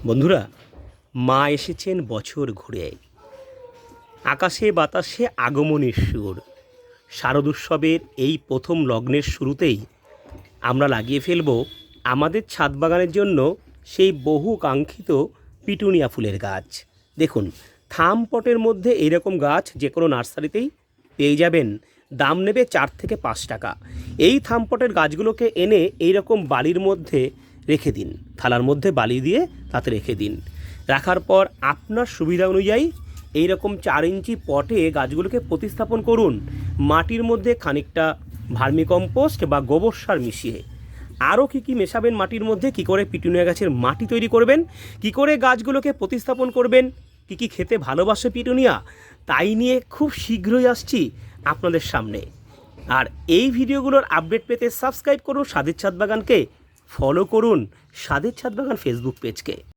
বন্ধুরা, মা এসেছেন বছর ঘুরে। আকাশে বাতাসে আগমনের সুর। শারদোৎসবের এই প্রথম লগ্নের শুরুতেই আমরা লাগিয়ে ফেলব আমাদের ছাদ বাগানের জন্য সেই বহু কাঙ্ক্ষিত পিটুনিয়া ফুলের গাছ। দেখুন, থাম পটের মধ্যে এইরকম গাছ যে কোনো নার্সারিতেই পেয়ে যাবেন। দাম নেবে 4 থেকে 5 টাকা। এই থাম পটের গাছগুলোকে এনে এইরকম বালির মধ্যে রেখে দিন, থালার মধ্যে বালি দিয়ে তাতে রেখে দিন। রাখার পর আপনার সুবিধা অনুযায়ী এইরকম 4 ইঞ্চি পটে গাছগুলোকে প্রতিস্থাপন করুন, মাটির মধ্যে খানিকটা ভার্মিকম্পোস্ট বা গোবর সার মিশিয়ে। আরও কী মেশাবেন মাটির মধ্যে, কী করে পিটুনিয়া গাছের মাটি তৈরি করবেন, কী করে গাছগুলোকে প্রতিস্থাপন করবেন, কী খেতে ভালোবাসে পিটুনিয়া, তাই নিয়ে খুব শীঘ্রই আসছি আপনাদের সামনে। আর এই ভিডিওগুলোর আপডেট পেতে সাবস্ক্রাইব করুন স্বাদের ছাদ বাগানকে, ফলো করুন স্বাদের ছাদ বাগান ফেসবুক পেজকে।